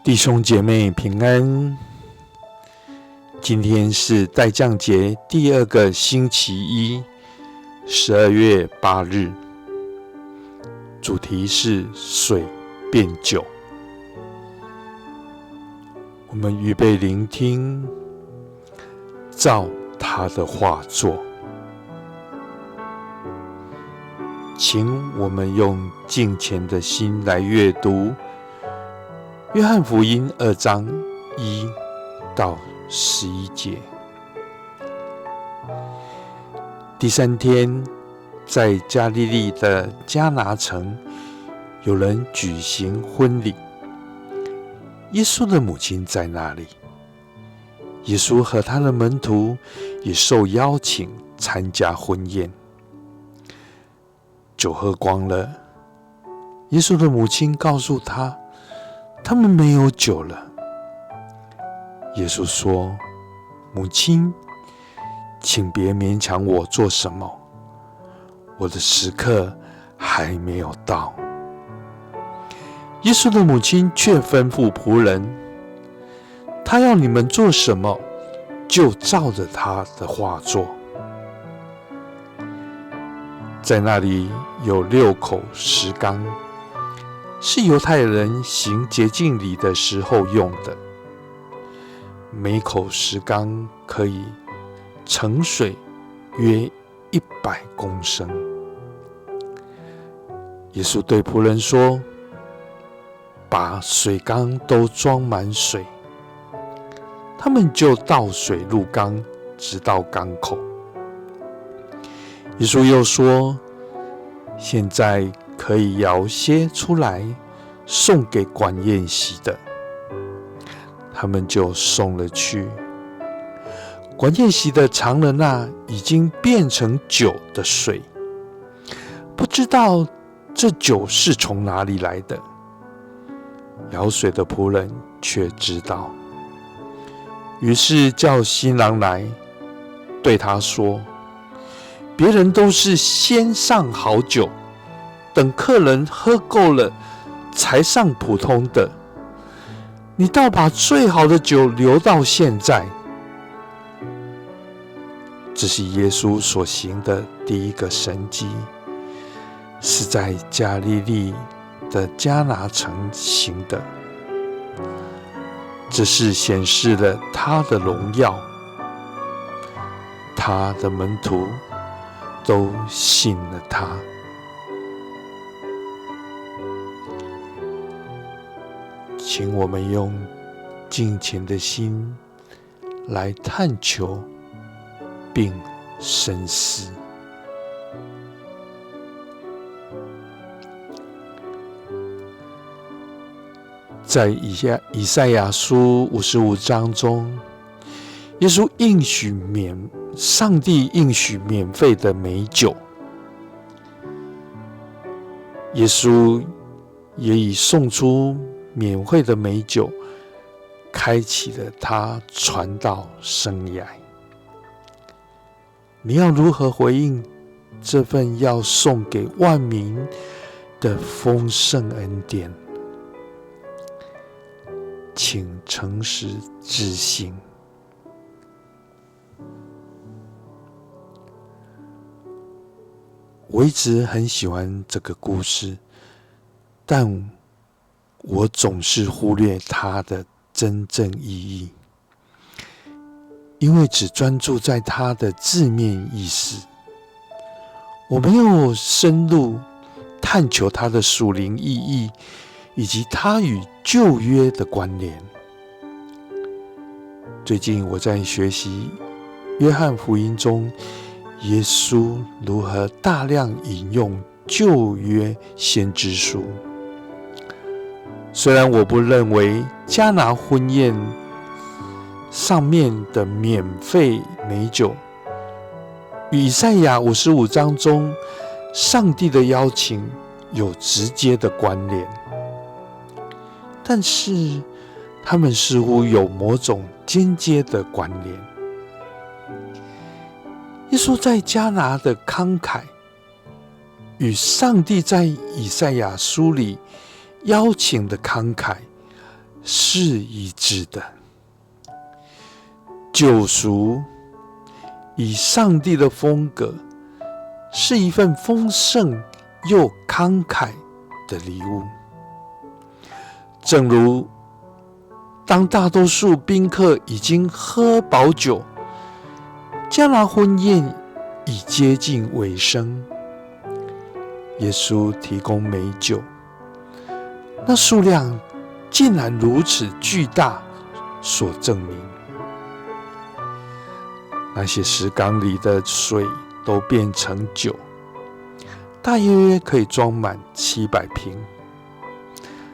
弟兄姐妹平安，今天是待降节第2个星期一，12月8日，主题是水变酒。我们预备聆听照他的画作，请我们用敬虔的心来阅读约翰福音2章1到11节。第3天，在加利利的迦拿城，有人举行婚礼，耶稣的母亲在那里。耶稣和他的门徒也受邀请参加婚宴。酒喝光了，耶稣的母亲告诉他，他们没有酒了。耶稣说：“母亲，请别勉强我做什么，我的时刻还没有到。”耶稣的母亲却吩咐仆人，他要你们做什么，就照着他的话做。在那里有6口石缸，是犹太人行洁净礼的时候用的，每口石缸可以盛水约100公升。耶稣对仆人说：“把水缸都装满水。”他们就倒水入缸，直到缸口。耶稣又说：“现在可以舀些出来，送给管宴席的。”他们就送了去。管宴席的尝了那已经变成酒的水，不知道这酒是从哪里来的。舀水的仆人却知道，于是叫新郎来，对他说：“别人都是先上好酒，等客人喝够了，才上普通的。你倒把最好的酒留到现在。”这是耶稣所行的第1个神迹，是在加利利的迦拿城行的。这是显示了他的荣耀，他的门徒都信了他。请我们用敬虔的心来探求并深思。在以赛亚书55章中，耶稣上帝应许免费的美酒。耶稣也以送出免费的美酒，开启了他传道生涯。你要如何回应这份要送给万民的丰盛恩典？请诚实执行。我一直很喜欢这个故事，但我总是忽略它的真正意义，因为只专注在它的字面意思，我没有深入探求它的属灵意义，以及它与旧约的关联。最近我在学习约翰福音中耶稣如何大量引用旧约先知书。虽然我不认为迦拿婚宴上面的免费美酒与以赛亚55章中上帝的邀请有直接的关联，但是他们似乎有某种间接的关联。耶稣在迦拿的慷慨，与上帝在以赛亚书里邀请的慷慨是一致的。救赎以上帝的风格，是一份丰盛又慷慨的礼物。正如当大多数宾客已经喝饱酒，迦拿婚宴已接近尾声，耶稣提供美酒，那数量竟然如此巨大，所证明那些石缸里的水都变成酒，大约可以装满700瓶。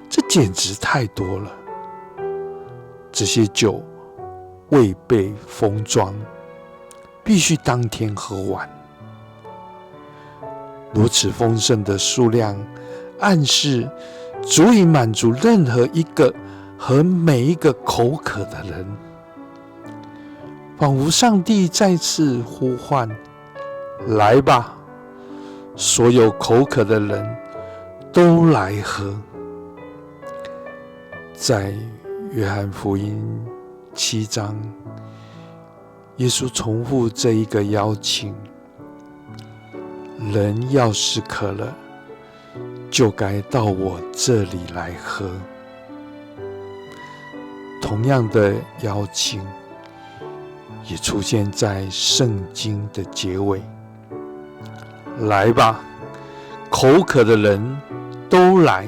这简直太多了。这些酒未被封装，必须当天喝完。如此丰盛的数量，暗示足以满足任何一个和每一个口渴的人，仿佛上帝再次呼唤：来吧，所有口渴的人都来喝。在约翰福音7章，耶稣重复这一个邀请：人要是渴了，就该到我这里来喝。同样的邀请也出现在圣经的结尾：来吧，口渴的人都来。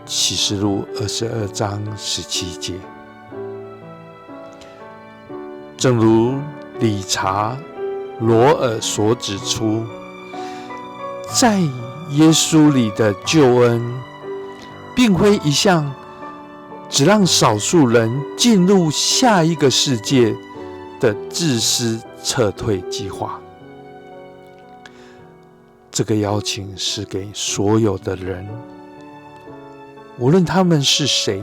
启示录22章17节。正如理查·罗尔所指出，在耶稣里的救恩，并非一项只让少数人进入下一个世界的自私撤退计划。这个邀请是给所有的人，无论他们是谁，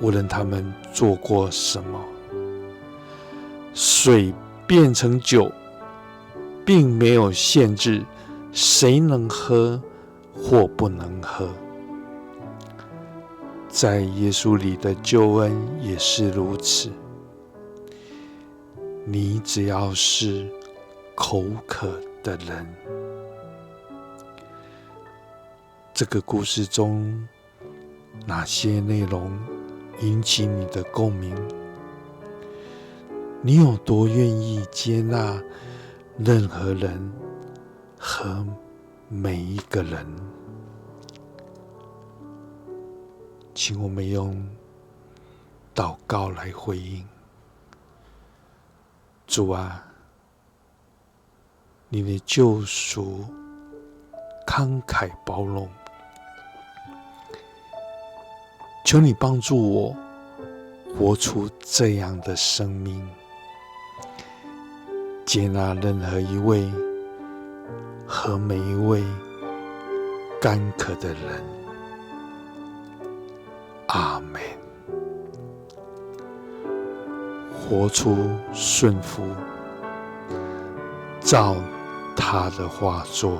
无论他们做过什么。水变成酒，并没有限制谁能喝或不能喝。在耶稣里的救恩也是如此。你只要是口渴的人。这个故事中，哪些内容引起你的共鸣？你有多愿意接纳任何人和每一个人？请我们用祷告来回应。主啊，你的救赎慷慨包容，求你帮助我活出这样的生命，接纳任何一位和每一位干渴的人。阿们。活出顺服，照他的话做。